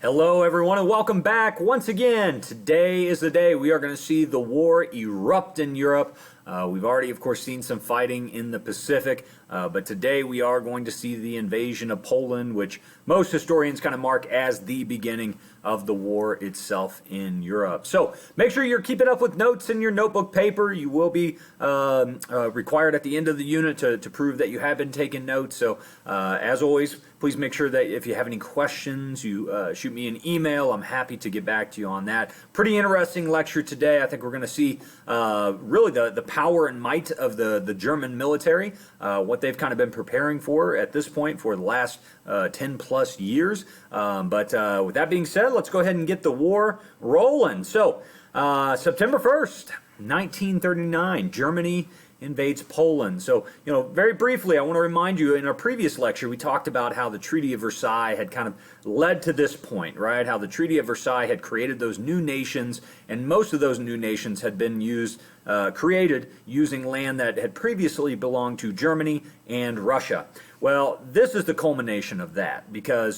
Hello everyone and welcome back once again. Today is the day we are going to see the war erupt in Europe. We've already of course seen some fighting in the Pacific, but today we are going to see the invasion of Poland, which most historians kind of mark as the beginning of the war itself in Europe. So make sure you're keeping up with notes in your notebook paper. You will be required at the end of the unit to prove that you have been taking notes. So as always, please make sure that if you have any questions, you shoot me an email. I'm happy to get back to you on that. Pretty interesting lecture today. I think we're going to see really the power and might of the German military, what they've kind of been preparing for at this point for the last 10 plus years. But with that being said, let's go ahead and get the war rolling. So September 1st, 1939, Germany invades Poland. So, very briefly, I want to remind you, in our previous lecture, we talked about how the Treaty of Versailles had kind of led to this point, right? How the Treaty of Versailles had created those new nations, and most of those new nations had been created using land that had previously belonged to Germany and Russia. Well, this is the culmination of that, because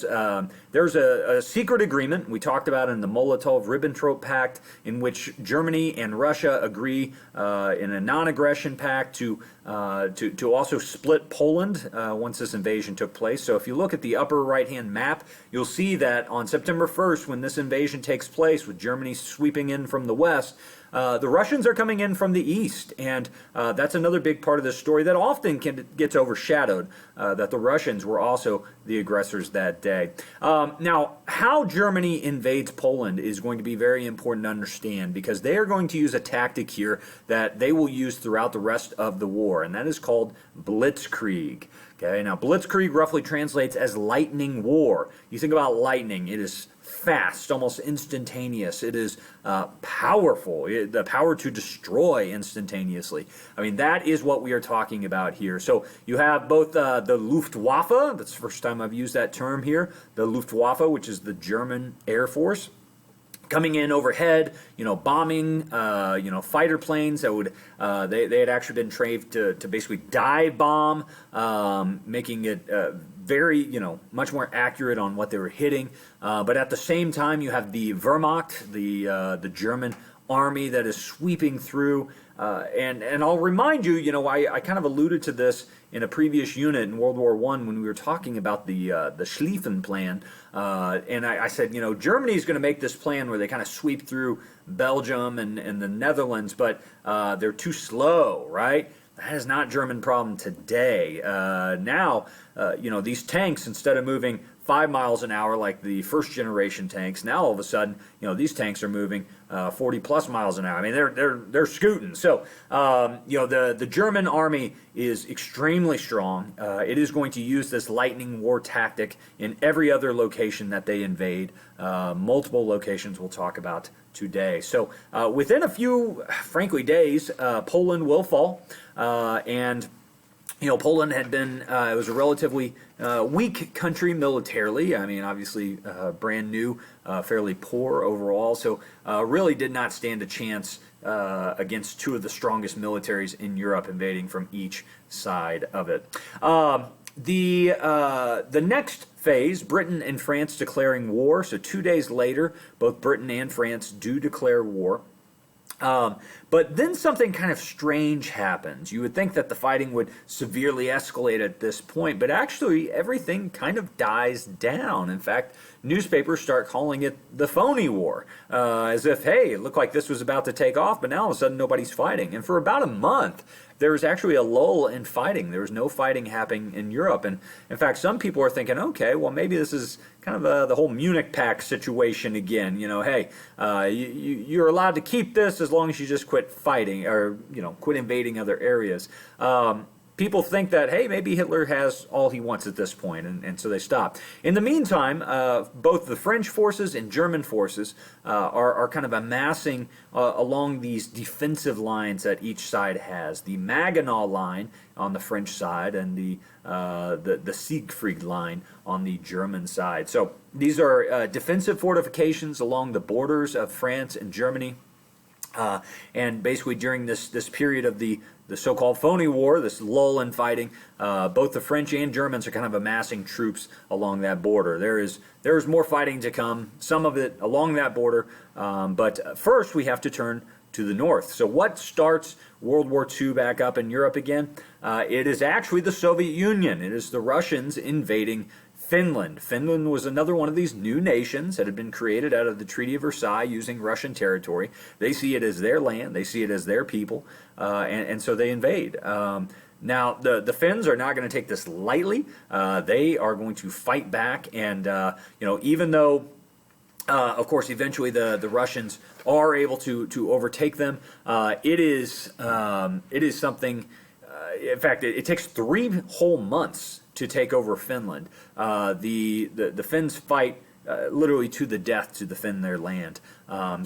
there's a secret agreement we talked about in the Molotov-Ribbentrop Pact, in which Germany and Russia agree in a non-aggression pact to also split Poland once this invasion took place. So if you look at the upper right-hand map, you'll see that on September 1st, when this invasion takes place, with Germany sweeping in from the west, the Russians are coming in from the east, and that's another big part of this story that often gets overshadowed, that the Russians were also the aggressors that day. Now, how Germany invades Poland is going to be very important to understand, because they are going to use a tactic here that they will use throughout the rest of the war, and that is called blitzkrieg. Okay, now blitzkrieg roughly translates as lightning war. You think about lightning, it is fast, almost instantaneous. It is powerful, the power to destroy instantaneously. I mean, that is what we are talking about here. So you have both the Luftwaffe, that's the first time I've used that term here, the Luftwaffe, which is the German Air Force, coming in overhead, bombing, fighter planes that would, they had actually been trained to basically dive bomb, making it very, much more accurate on what they were hitting. But at the same time, you have the Wehrmacht, the German army that is sweeping through. And I'll remind you, I kind of alluded to this in a previous unit in World War I when we were talking about the Schlieffen plan. And I said, Germany is going to make this plan where they kind of sweep through Belgium and the Netherlands, but they're too slow, right? That is not German problem today. Now, these tanks, instead of moving 5 miles an hour like the first generation tanks, now all of a sudden, these tanks are moving 40 plus miles an hour. I mean, they're scooting. So, the German army is extremely strong. It is going to use this lightning war tactic in every other location that they invade. Multiple locations we'll talk about today. So, within a few, frankly, days, Poland will fall, and Poland had been, it was a relatively weak country militarily. I mean, obviously brand new, fairly poor overall, so really did not stand a chance against two of the strongest militaries in Europe invading from each side of it. The next phase, Britain and France declaring war, so 2 days later, both Britain and France do declare war. But then something kind of strange happens. You would think that the fighting would severely escalate at this point, but actually everything kind of dies down. In fact, newspapers start calling it the phony war, as if, hey, it looked like this was about to take off, but now all of a sudden nobody's fighting. And for about a month, there was actually a lull in fighting. There was no fighting happening in Europe. And in fact, some people are thinking, okay, well, maybe this is kind of the whole Munich Pact situation again. Hey, you're allowed to keep this as long as you just quit fighting, or, quit invading other areas. People think that, hey, maybe Hitler has all he wants at this point, and so they stop. In the meantime, both the French forces and German forces are kind of amassing along these defensive lines that each side has. The Maginot Line on the French side, and the Siegfried Line on the German side. So these are defensive fortifications along the borders of France and Germany. And basically during this period of the the so-called phony war, this lull in fighting. Both the French and Germans are kind of amassing troops along that border. There is more fighting to come, some of it along that border. But first, we have to turn to the north. So what starts World War II back up in Europe again? It is actually the Soviet Union. It is the Russians invading Finland. Finland was another one of these new nations that had been created out of the Treaty of Versailles using Russian territory. They see it as their land. They see it as their people. And so they invade. Now, the Finns are not going to take this lightly. They are going to fight back. And, even though of course, eventually the Russians are able to overtake them. It is something. In fact, it takes 3 whole months to take over Finland. The Finns fight literally to the death to defend their land. I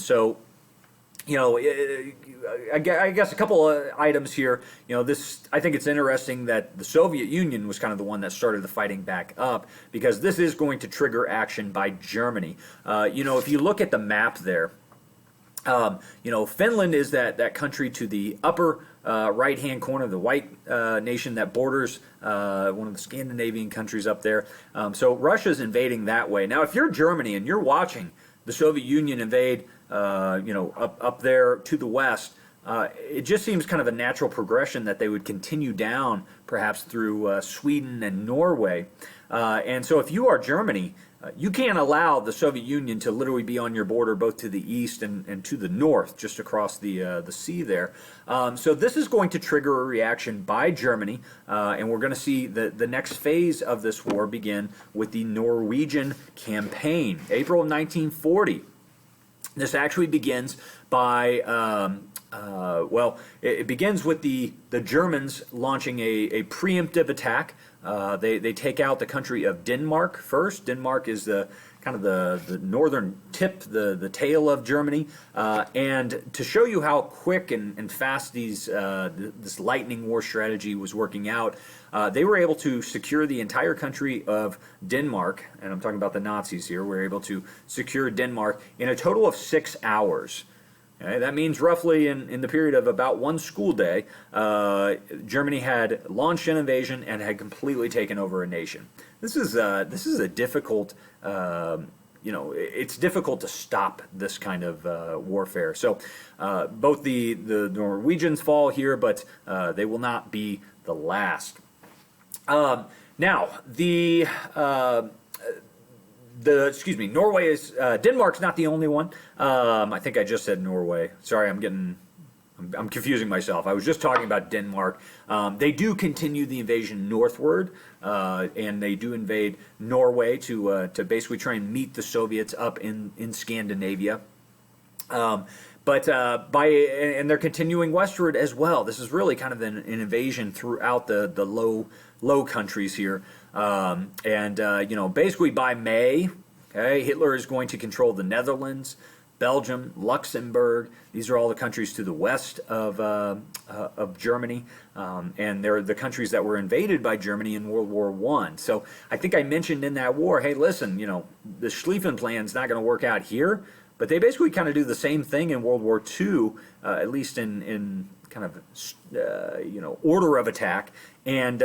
guess a couple of items here. I think it's interesting that the Soviet Union was kind of the one that started the fighting back up, because this is going to trigger action by Germany. If you look at the map there, Finland is that country to the upper right-hand corner, the white nation that borders one of the Scandinavian countries up there. So Russia's invading that way. Now, if you're Germany and you're watching the Soviet Union invade, up there to the west, it just seems kind of a natural progression that they would continue down, perhaps through Sweden and Norway. And so if you are Germany, you can't allow the Soviet Union to literally be on your border both to the east and to the north, just across the sea there. So this is going to trigger a reaction by Germany, and we're going to see the next phase of this war begin with the Norwegian campaign, April of 1940. This actually begins by, it begins with the Germans launching a preemptive attack. They take out the country of Denmark first. Denmark is the northern tip, the tail of Germany. And to show you how quick and fast this lightning war strategy was working out, they were able to secure the entire country of Denmark, and I'm talking about the Nazis here, were able to secure Denmark in a total of 6 hours. Okay, that means roughly in the period of about 1 school day, Germany had launched an invasion and had completely taken over a nation. This is a difficult, it's difficult to stop this kind of warfare. So both the Norwegians fall here, but they will not be the last. Norway is, Denmark's not the only one. I think I just said Norway. Sorry, I'm confusing myself. I was just talking about Denmark. They do continue the invasion northward, and they do invade Norway to basically try and meet the Soviets up in Scandinavia. And they're continuing westward as well. This is really kind of an invasion throughout the low countries here. Basically by May, okay, Hitler is going to control the Netherlands, Belgium, Luxembourg. These are all the countries to the west of Germany, and they're the countries that were invaded by Germany in World War I. So I think I mentioned in that war, hey, listen, the Schlieffen Plan's not going to work out here, but they basically kind of do the same thing in World War II, at least in kind of order of attack, and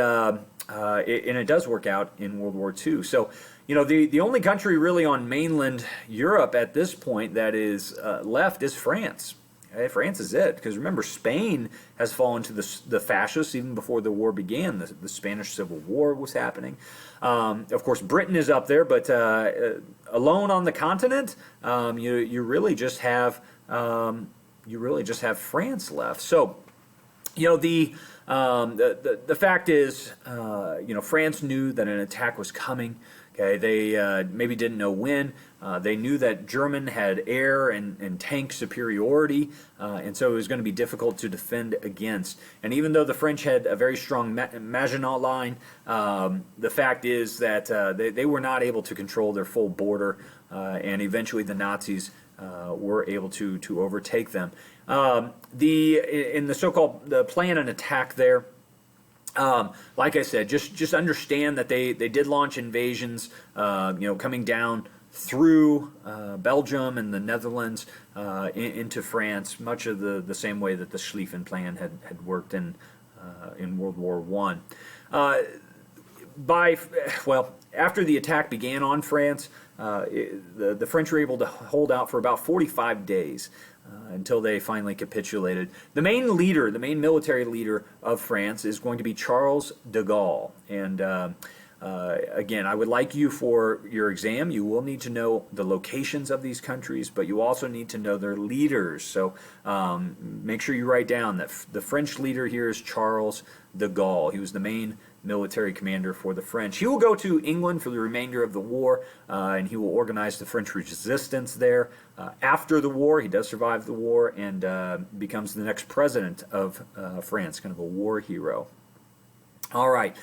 it does work out in World War II. So, the only country really on mainland Europe at this point that is left is France. Okay? France is it, because remember, Spain has fallen to the fascists even before the war began. The Spanish Civil War was happening. Of course, Britain is up there, but alone on the continent, you really just have France left. So, the fact is, France knew that an attack was coming. Okay, they maybe didn't know when. They knew that German had air and tank superiority, and so it was going to be difficult to defend against. And even though the French had a very strong Maginot Line, the fact is that they were not able to control their full border, and eventually the Nazis were able to overtake them. In the so-called the plan and attack there, like I said, just understand that they did launch invasions, coming down through Belgium and the Netherlands into France, much of the same way that the Schlieffen Plan had worked in World War One. After the attack began on France, the French were able to hold out for about 45 days until they finally capitulated. The main leader, the main military leader of France, is going to be Charles de Gaulle. And again, I would like you, for your exam, you will need to know the locations of these countries, but you also need to know their leaders. So make sure you write down that the French leader here is Charles de Gaulle. He was the main military commander for the French. He will go to England for the remainder of the war, and he will organize the French resistance there. After the war, he does survive the war and becomes the next president of France, kind of a war hero. All right,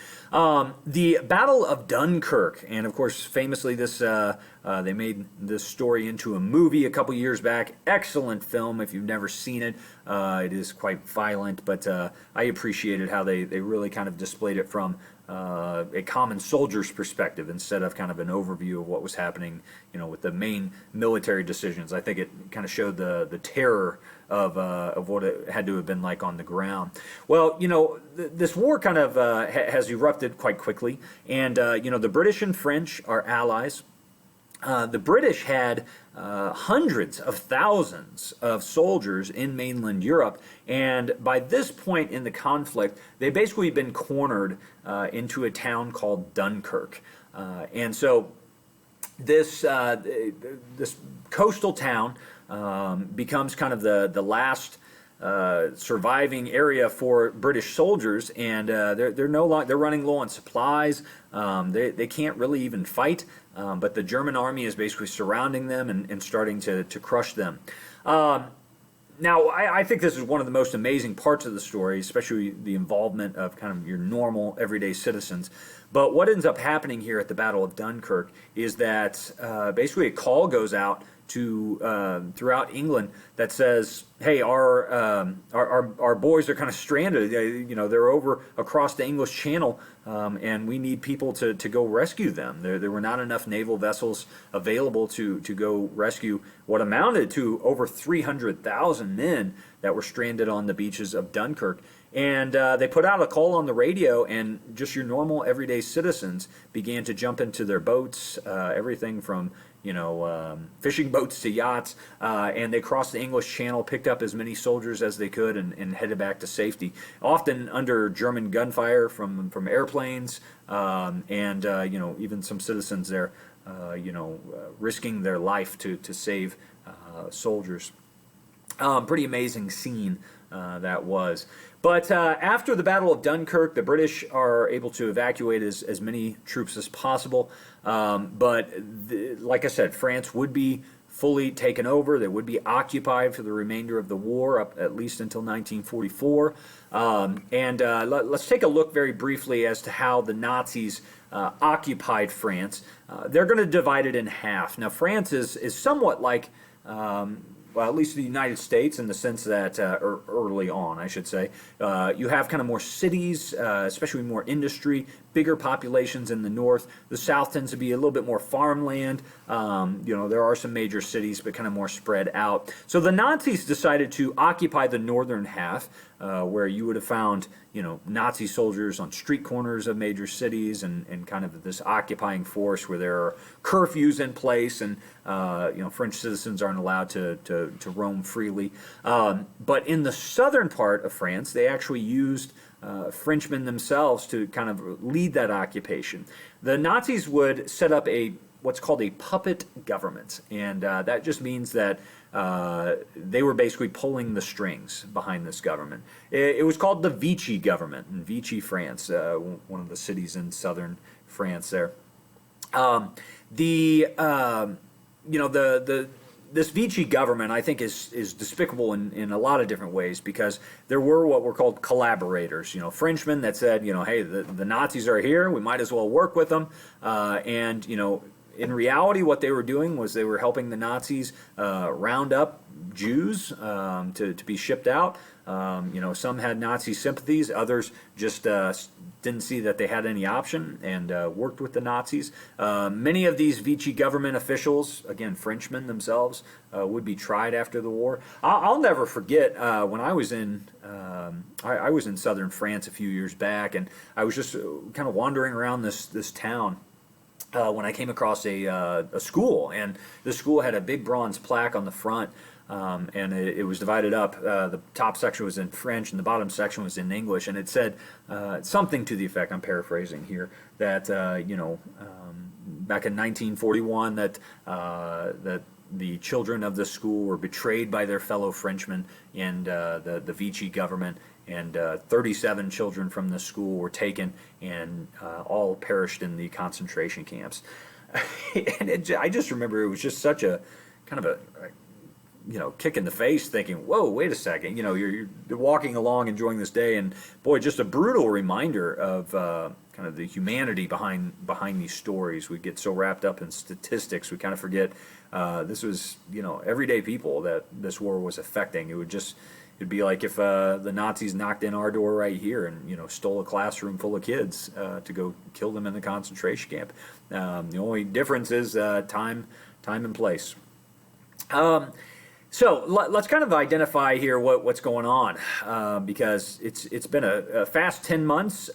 the Battle of Dunkirk, and of course, famously, they made this story into a movie a couple years back. Excellent film if you've never seen it. It is quite violent, but I appreciated how they really kind of displayed it from a common soldier's perspective instead of kind of an overview of what was happening, with the main military decisions. I think it kind of showed the terror of what it had to have been like on the ground. Well, this war kind of has erupted quite quickly, and the British and French are allies. The British had hundreds of thousands of soldiers in mainland Europe, and by this point in the conflict, they've basically been cornered into a town called Dunkirk. And so this coastal town becomes kind of the last surviving area for British soldiers, and they're running low on supplies. They can't really even fight, but the German army is basically surrounding them and starting to crush them. Now, I think this is one of the most amazing parts of the story, especially the involvement of kind of your normal everyday citizens. But what ends up happening here at the Battle of Dunkirk is that basically a call goes out to throughout England that says, "Hey, our boys are kind of stranded. They're over across the English Channel, and we need people to go rescue them." There were not enough naval vessels available to go rescue what amounted to over 300,000 men that were stranded on the beaches of Dunkirk. And they put out a call on the radio, and just your normal everyday citizens began to jump into their boats, everything from fishing boats to yachts, and they crossed the English Channel, picked up as many soldiers as they could, and headed back to safety, often under German gunfire from airplanes, and even some citizens there, risking their life to save soldiers. Pretty amazing scene that was. But after the Battle of Dunkirk, the British are able to evacuate as many troops as possible. Like I said, France would be fully taken over. They would be occupied for the remainder of the war, up at least until 1944. Let's take a look very briefly as to how the Nazis occupied France. They're going to divide it in half. Now, France is somewhat like at least the United States, in the sense that early on, I should say, you have kind of more cities, especially more industry, bigger populations in the north. The south tends to be a little bit more farmland. There are some major cities, but kind of more spread out. So the Nazis decided to occupy the northern half, where you would have found, Nazi soldiers on street corners of major cities, and kind of this occupying force where there are curfews in place, and French citizens aren't allowed to roam freely. But in the southern part of France, they actually used Frenchmen themselves to kind of lead that occupation. The Nazis would set up what's called a puppet government, and that just means that they were basically pulling the strings behind this government. It was called the Vichy government in Vichy, France, one of the cities in southern France there. This Vichy government, I think, is despicable in a lot of different ways, because there were what were called collaborators, Frenchmen that said, hey, the Nazis are here, we might as well work with them, and in reality, what they were doing was they were helping the Nazis round up Jews to be shipped out. Some had Nazi sympathies, others just didn't see that they had any option and worked with the Nazis. Many of these Vichy government officials, again, Frenchmen themselves, would be tried after the war. I'll never forget when I was in southern France a few years back, and I was just kind of wandering around this town. When I came across a school, and the school had a big bronze plaque on the front, and it was divided up. The top section was in French, and the bottom section was in English, and it said something to the effect, I'm paraphrasing here, that back in 1941 that the children of the school were betrayed by their fellow Frenchmen and the Vichy government, and 37 children from the school were taken and all perished in the concentration camps. And I just remember it was just such a kind of a kick in the face, thinking, whoa, wait a second, you're walking along enjoying this day, and boy, just a brutal reminder of kind of the humanity behind these stories. We get so wrapped up in statistics, we kind of forget this was everyday people that this war was affecting. It'd be like if the Nazis knocked in our door right here and stole a classroom full of kids to go kill them in the concentration camp. The only difference is time and place. So let's kind of identify here what's going on, because it's been a fast 10 months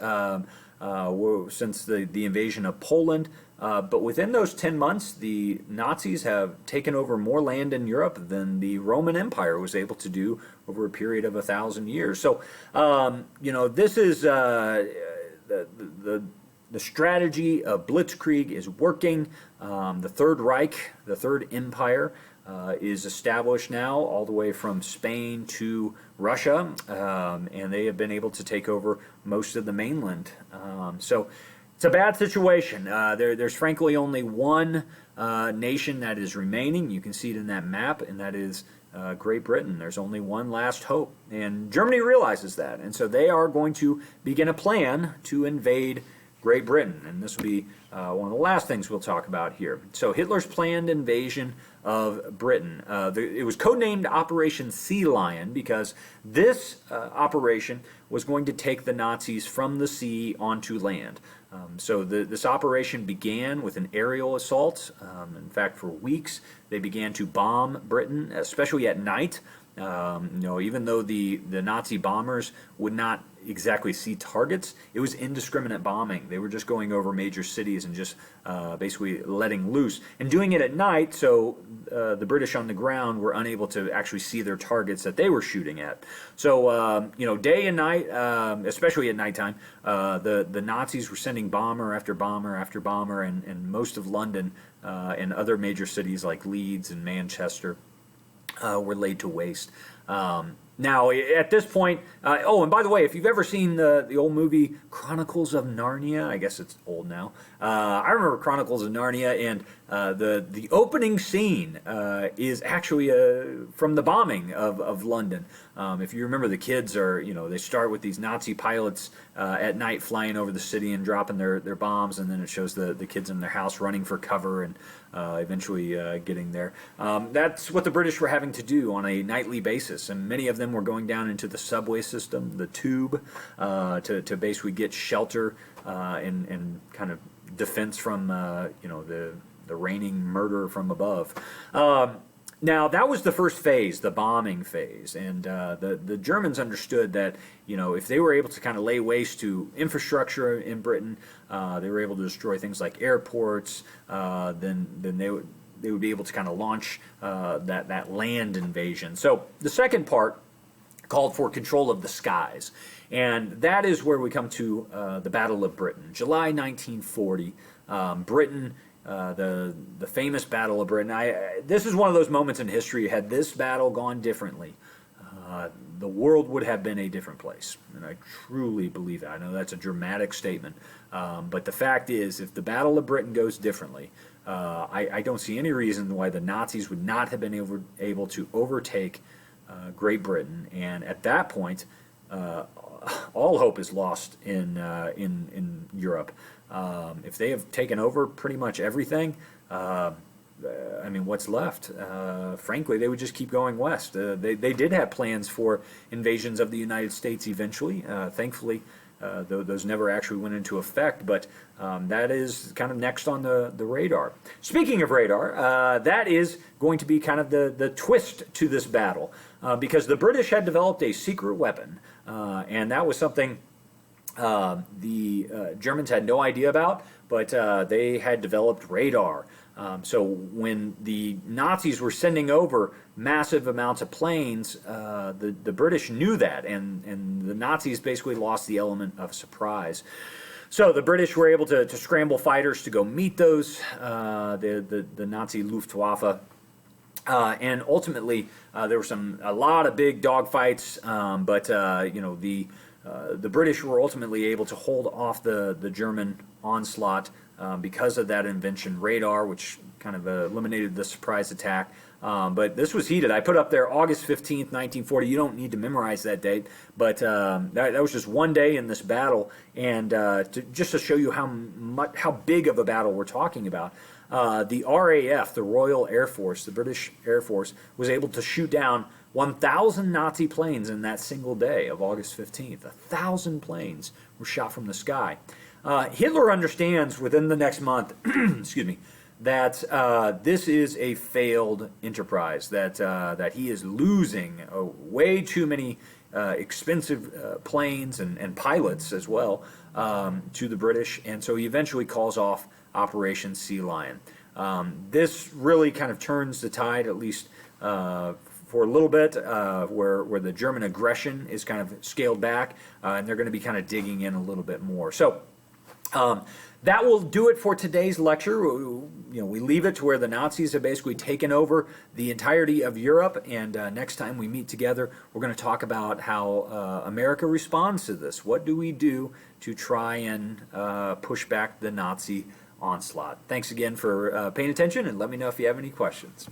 since the invasion of Poland. But within those 10 months, the Nazis have taken over more land in Europe than the Roman Empire was able to do over a period of 1,000 years. So, this is the strategy of Blitzkrieg is working. The Third Reich, the Third Empire, is established now all the way from Spain to Russia, and they have been able to take over most of the mainland. So it's a bad situation. There's frankly only one nation that is remaining. You can see it in that map, and that is Great Britain. There's only one last hope, and Germany realizes that, and so they are going to begin a plan to invade Great Britain, and this will be one of the last things we'll talk about here. So Hitler's planned invasion of Britain. It was codenamed Operation Sea Lion because this operation was going to take the Nazis from the sea onto land. So this operation began with an aerial assault. In fact, for weeks they began to bomb Britain, especially at night. Even though the Nazi bombers would not exactly see targets, it was indiscriminate bombing. They were just going over major cities and just basically letting loose and doing it at night, so the British on the ground were unable to actually see their targets that they were shooting at. So day and night, especially at nighttime, the Nazis were sending bomber after bomber after bomber, and most of London and other major cities like Leeds and Manchester were laid to waste. Now, at this point, and by the way, if you've ever seen the old movie Chronicles of Narnia, I guess it's old now. I remember Chronicles of Narnia, and the opening scene is actually from the bombing of London. If you remember, the kids they start with these Nazi pilots at night flying over the city and dropping their bombs, and then it shows the kids in their house running for cover and eventually getting there. That's what the British were having to do on a nightly basis, and many of them were going down into the subway system, the tube, to basically get shelter and kind of defense from the raining murder from above. Now, that was the first phase, the bombing phase, and the Germans understood that if they were able to kind of lay waste to infrastructure in Britain, they were able to destroy things like airports, then they would be able to kind of launch that land invasion. So the second part called for control of the skies, and that is where we come to the Battle of Britain, July 1940. Britain. The famous Battle of Britain. This is one of those moments in history. Had this battle gone differently, the world would have been a different place, and I truly believe that. I know that's a dramatic statement, but the fact is, if the Battle of Britain goes differently, I don't see any reason why the Nazis would not have been able to overtake Great Britain, and at that point, all hope is lost in Europe. If they have taken over pretty much everything, I mean, what's left? Frankly, they would just keep going west. They did have plans for invasions of the United States eventually. Thankfully, those never actually went into effect, but that is kind of next on the radar. Speaking of radar, that is going to be kind of the twist to this battle, because the British had developed a secret weapon, and that was something the Germans had no idea about, but they had developed radar. So when the Nazis were sending over massive amounts of planes, the British knew that, and the Nazis basically lost the element of surprise. So the British were able to scramble fighters to go meet those, the Nazi Luftwaffe. And ultimately, there were a lot of big dogfights, but the British were ultimately able to hold off the German onslaught because of that invention, radar, which kind of eliminated the surprise attack. But this was heated. I put up there August 15th, 1940. You don't need to memorize that date, but that was just one day in this battle, and just to show you how big of a battle we're talking about. The RAF, the Royal Air Force, the British Air Force, was able to shoot down 1,000 Nazi planes in that single day of August 15th. 1,000 planes were shot from the sky. Hitler understands within the next month, excuse me, that this is a failed enterprise, that he is losing way too many expensive planes and pilots as well to the British, and so he eventually calls off Operation Sea Lion. This really kind of turns the tide, at least for a little bit, where the German aggression is kind of scaled back, and they're going to be kind of digging in a little bit more. So that will do it for today's lecture. We leave it to where the Nazis have basically taken over the entirety of Europe, and next time we meet together, we're going to talk about how America responds to this. What do we do to try and push back the Nazi onslaught? Thanks again for paying attention, and let me know if you have any questions.